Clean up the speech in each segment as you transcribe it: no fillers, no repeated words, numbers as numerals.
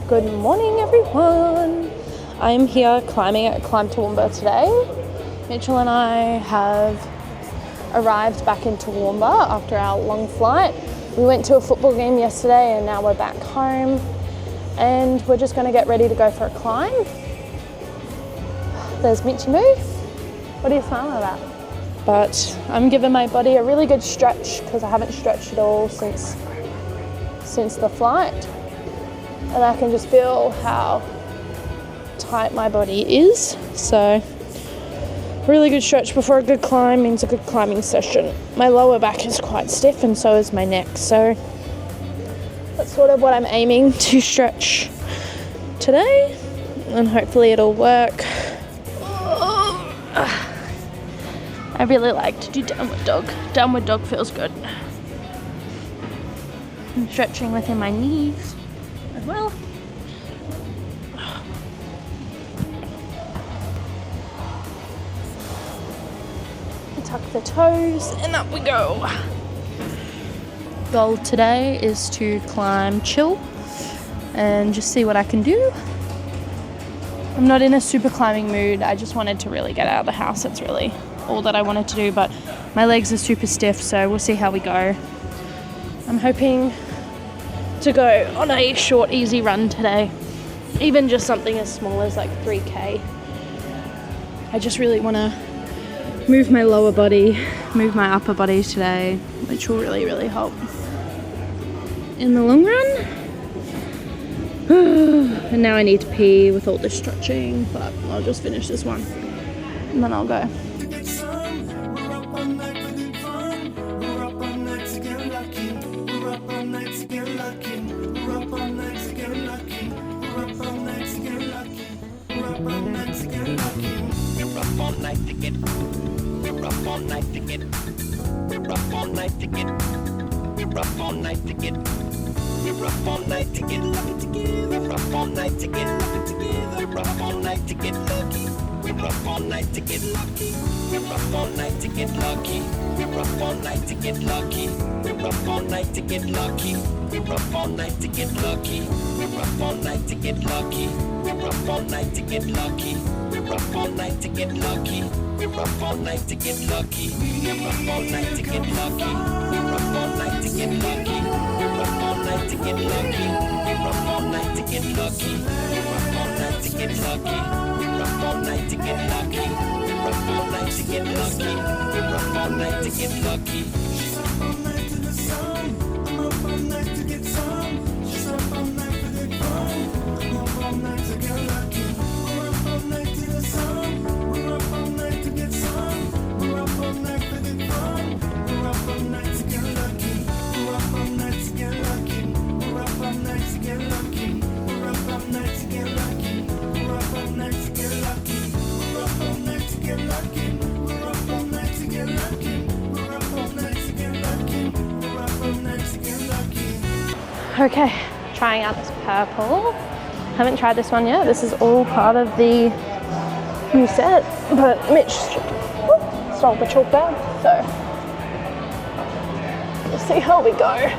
Good morning, everyone. I'm here climbing at Toowoomba today. Mitchell and I have arrived back in Toowoomba after our long flight. We went to a football game yesterday and now we're back home and we're just going to get ready to go for a climb. There's Mitchy Moo. What are you smiling about? But I'm giving my body a really good stretch because I haven't stretched at all since the flight. And I can just feel how tight my body is. So really good stretch before a good climb means a good climbing session. My lower back is quite stiff and so is my neck. So that's sort of what I'm aiming to stretch today and hopefully it'll work. I really like to do downward dog. Downward dog feels good. I'm stretching within my knees as well. Tuck the toes and up we go. Goal today is to climb chill and just see what I can do. I'm not in a super climbing mood. I just wanted to really get out of the house. That's really all that I wanted to do, but my legs are super stiff, so we'll see how we go. I'm hoping to go on a short, easy run today. Even just something as small as like 3K. I just really want to move my lower body, move my upper body today, which will really, really help in the long run. And now I need to pee with all this stretching, but I'll just finish this one and then I'll go. Okay, trying out this purple. Haven't tried this one yet. This is all part of the new set, but Mitch stole the chalk bag, so we'll see how we go.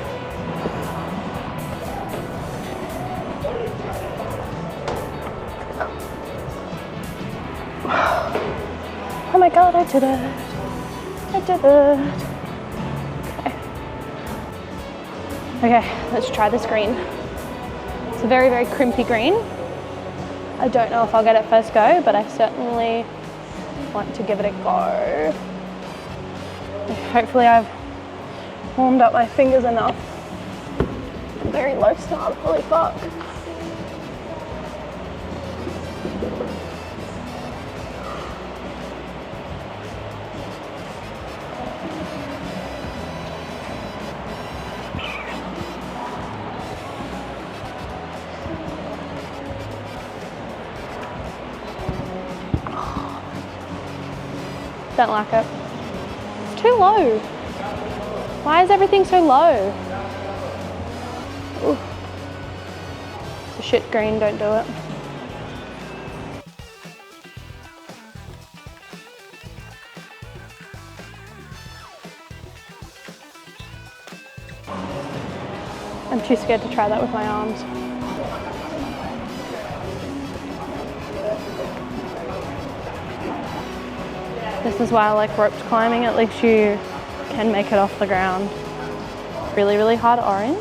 Oh my god, I did it. I did it. Okay, let's try this green. It's a very, very crimpy green. I don't know if I'll get it first go, but I certainly want to give it a go. Hopefully I've warmed up my fingers enough. Very low start, holy fuck. Don't like it. It's too low. Why is everything so low? Ooh. It's a shit green, don't do it. I'm too scared to try that with my arms. This is why I like roped climbing, at least you can make it off the ground. Really, really hard orange.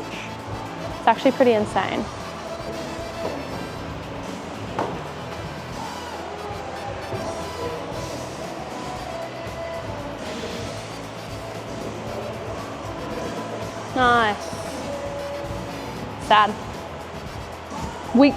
It's actually pretty insane. Nice. Sad. Weak.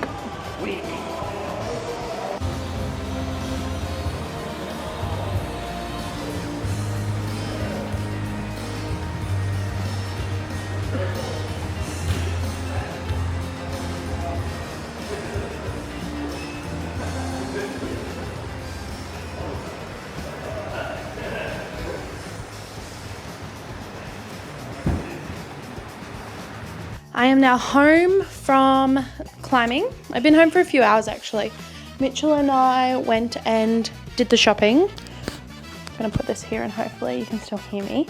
I am now home from climbing. I've been home for a few hours actually. Mitchell and I went and did the shopping. I'm gonna put this here and hopefully you can still hear me.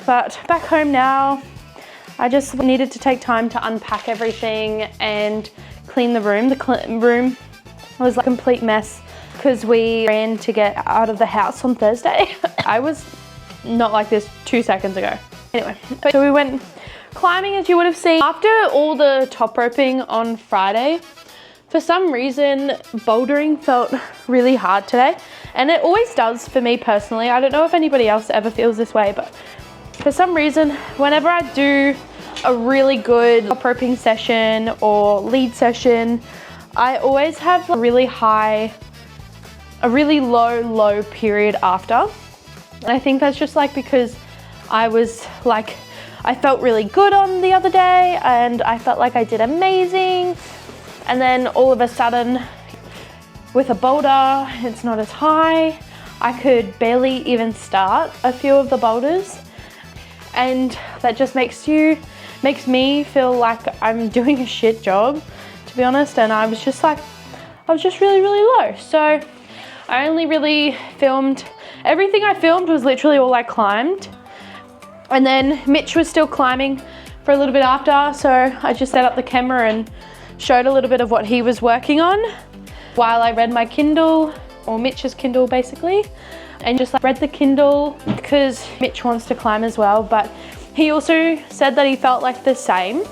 But back home now, I just needed to take time to unpack everything and clean the room. The room was like a complete mess because we ran to get out of the house on Thursday. I was not like this 2 seconds ago. Anyway, so we went climbing, as you would have seen. After all the top roping on Friday, for some reason, bouldering felt really hard today. And it always does for me personally. I don't know if anybody else ever feels this way, but for some reason, whenever I do a really good top roping session or lead session, I always have a really low period after. And I think that's just like because I felt really good on the other day and I felt like I did amazing. And then all of a sudden, with a boulder, it's not as high. I could barely even start a few of the boulders. And that just makes me feel like I'm doing a shit job, to be honest. And I was just really, really low. So I only really filmed, everything I filmed was literally all I climbed. And then Mitch was still climbing for a little bit after, so I just set up the camera and showed a little bit of what he was working on while I read my Kindle, or Mitch's Kindle basically, and just like read the Kindle because Mitch wants to climb as well, but he also said that he felt like the same.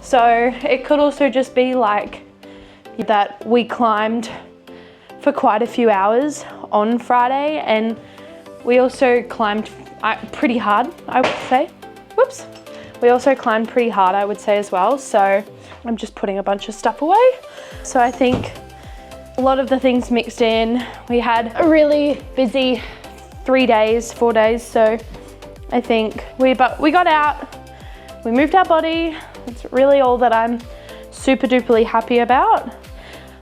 So it could also just be like that we climbed for quite a few hours on Friday, and we also climbed pretty hard, I would say. Whoops. We also climbed pretty hard, I would say as well. So I'm just putting a bunch of stuff away. So I think a lot of the things mixed in. We had a really busy 4 days. So I think we got out, we moved our body. It's really all that I'm super duperly happy about.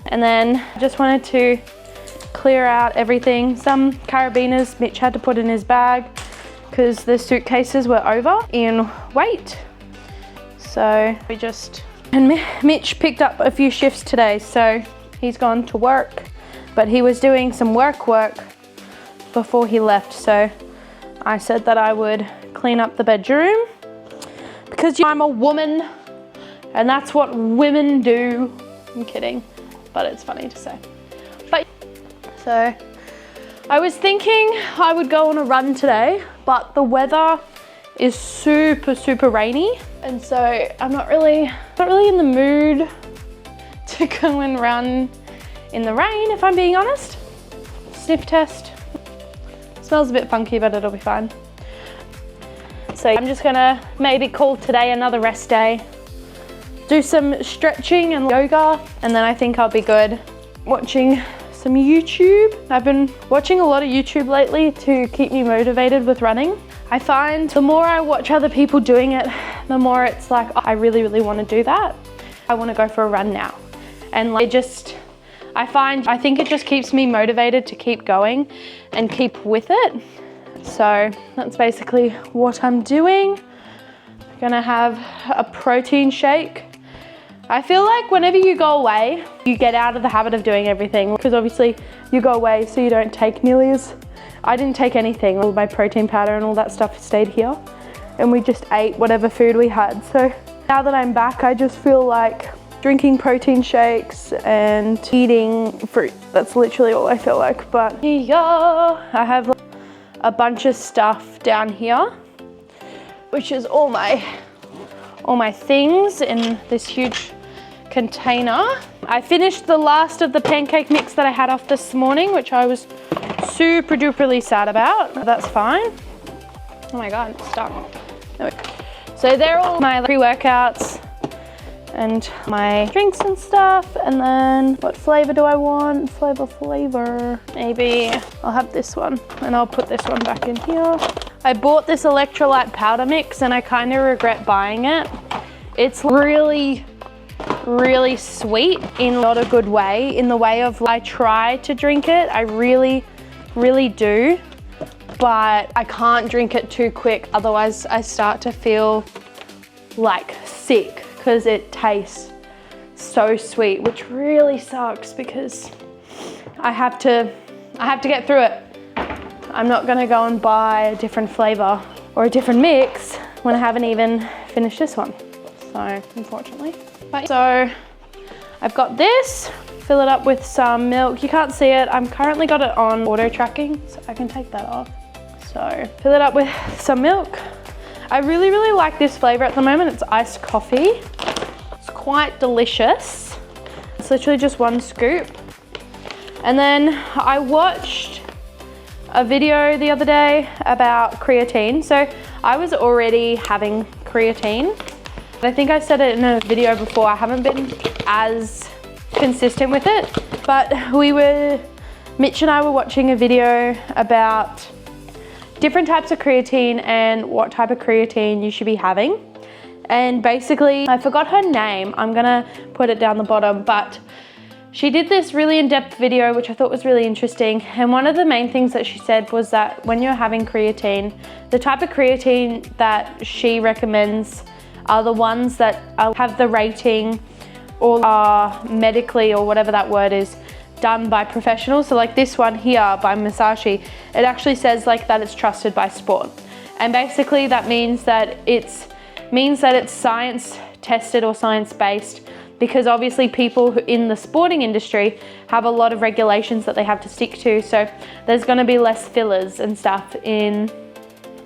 And then I just wanted to clear out everything. Some carabiners Mitch had to put in his bag because the suitcases were over in weight. So and Mitch picked up a few shifts today, so he's gone to work, but he was doing some work before he left. So I said that I would clean up the bedroom because I'm a woman and that's what women do. I'm kidding, but it's funny to say. But so I was thinking I would go on a run today, but the weather is super, super rainy. And so I'm not really in the mood to go and run in the rain, if I'm being honest. Sniff test. Smells a bit funky, but it'll be fine. So I'm just gonna maybe call today another rest day, do some stretching and yoga, and then I think I'll be good. Watching some YouTube. I've been watching a lot of YouTube lately to keep me motivated with running. I find the more I watch other people doing it, the more it's like, oh, I really, really want to do that. I want to go for a run now. And like I think it just keeps me motivated to keep going and keep with it. So that's basically what I'm doing. I'm gonna have a protein shake. I feel like whenever you go away, you get out of the habit of doing everything, because obviously you go away so you don't take nearly as, I didn't take anything. All my protein powder and all that stuff stayed here and we just ate whatever food we had. So now that I'm back, I just feel like drinking protein shakes and eating fruit. That's literally all I feel like. But yeah, I have a bunch of stuff down here, which is all my things in this huge container. I finished the last of the pancake mix that I had off this morning, which I was super duperly sad about. That's fine. Oh my God, it's stuck. There we go. So they're all my pre-workouts and my drinks and stuff. And then what flavor do I want? Flavor. Maybe I'll have this one and I'll put this one back in here. I bought this electrolyte powder mix and I kind of regret buying it. It's really sweet in not a good way, in the way of I try to drink it. I really do, but I can't drink it too quick. Otherwise I start to feel like sick because it tastes so sweet, which really sucks because I have to get through it. I'm not gonna go and buy a different flavor or a different mix when I haven't even finished this one. So unfortunately. So I've got this, fill it up with some milk. You can't see it. I'm currently got it on auto tracking, so I can take that off. So fill it up with some milk. I really like this flavor at the moment. It's iced coffee. It's quite delicious. It's literally just one scoop. And then I watched a video the other day about creatine. So I was already having creatine. I think I said it in a video before, I haven't been as consistent with it, but Mitch and I were watching a video about different types of creatine and what type of creatine you should be having. And basically, I forgot her name, I'm gonna put it down the bottom, but she did this really in-depth video, which I thought was really interesting. And one of the main things that she said was that when you're having creatine, the type of creatine that she recommends are the ones that have the rating or are medically, or whatever that word is, done by professionals. So like this one here by Masashi, it actually says like that it's trusted by sport. And basically that means that it's science tested or science based, because obviously people who in the sporting industry have a lot of regulations that they have to stick to. So there's gonna be less fillers and stuff in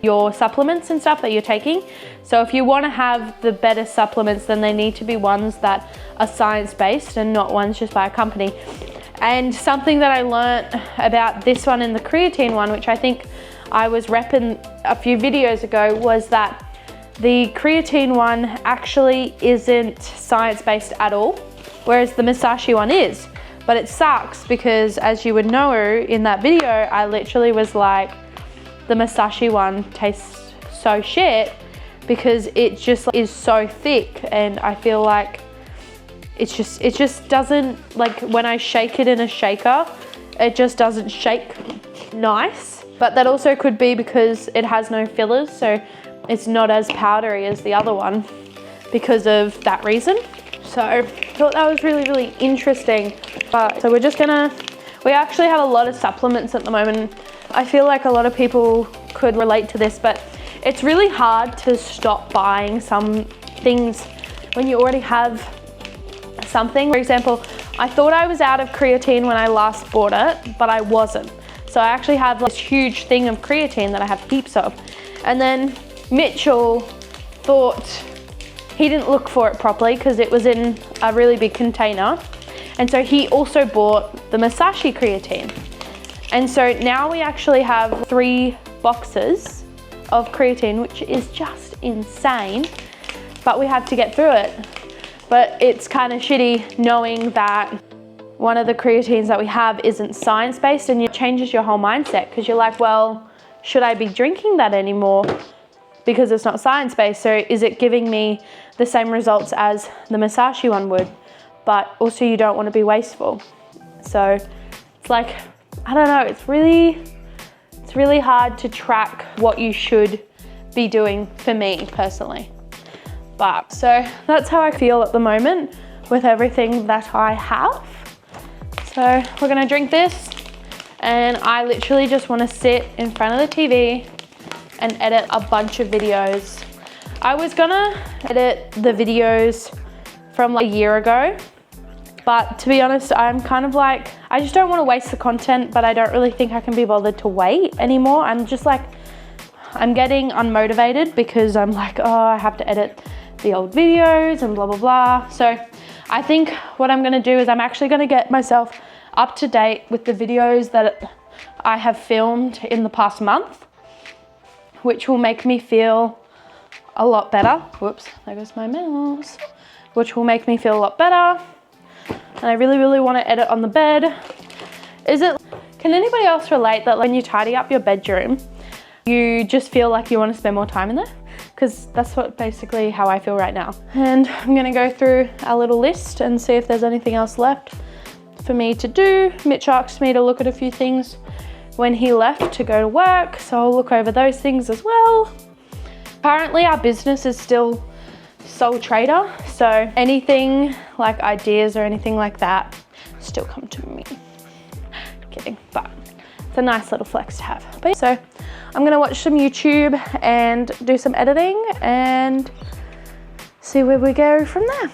your supplements and stuff that you're taking. So if you want to have the better supplements, then they need to be ones that are science-based and not ones just by a company. And something that I learned about this one and the creatine one, which I think I was repping a few videos ago, was that the creatine one actually isn't science-based at all, whereas the Masashi one is. But it sucks because, as you would know in that video, I literally was like, the Masashi one tastes so shit because it just is so thick, and I feel like it just doesn't, like when I shake it in a shaker, it just doesn't shake nice. But that also could be because it has no fillers, so it's not as powdery as the other one because of that reason. So I thought that was really interesting. But so we actually have a lot of supplements at the moment. I feel like a lot of people could relate to this, but it's really hard to stop buying some things when you already have something. For example, I thought I was out of creatine when I last bought it, but I wasn't. So I actually have this huge thing of creatine that I have heaps of. And then Mitchell thought he didn't look for it properly because it was in a really big container. And so he also bought the Masashi creatine. And so now we actually have 3 boxes of creatine, which is just insane, but we have to get through it. But it's kind of shitty knowing that one of the creatines that we have isn't science-based, and it changes your whole mindset because you're like, well, should I be drinking that anymore because it's not science-based? So is it giving me the same results as the Masashi one would? But also you don't want to be wasteful. So it's like, I don't know, it's really hard to track what you should be doing for me personally. But so that's how I feel at the moment with everything that I have. So we're gonna drink this, and I literally just wanna sit in front of the TV and edit a bunch of videos. I was gonna edit the videos from like a year ago, But to be honest, I'm kind of like, I just don't want to waste the content, but I don't really think I can be bothered to wait anymore. I'm just like, I'm getting unmotivated because I'm like, oh, I have to edit the old videos and blah, blah, blah. So I think what I'm gonna do is I'm actually gonna get myself up to date with the videos that I have filmed in the past month, which will make me feel a lot better. Whoops, there goes my mouse. Which will make me feel a lot better. And I really, really want to edit on the bed. Can anybody else relate that when you tidy up your bedroom, you just feel like you want to spend more time in there? Because that's basically how I feel right now. And I'm gonna go through our little list and see if there's anything else left for me to do. Mitch asked me to look at a few things when he left to go to work, so I'll look over those things as well. Currently our business is still sole trader, so anything like ideas or anything like that still come to me. Kidding, but it's a nice little flex to have. But so I'm gonna watch some YouTube and do some editing and see where we go from there.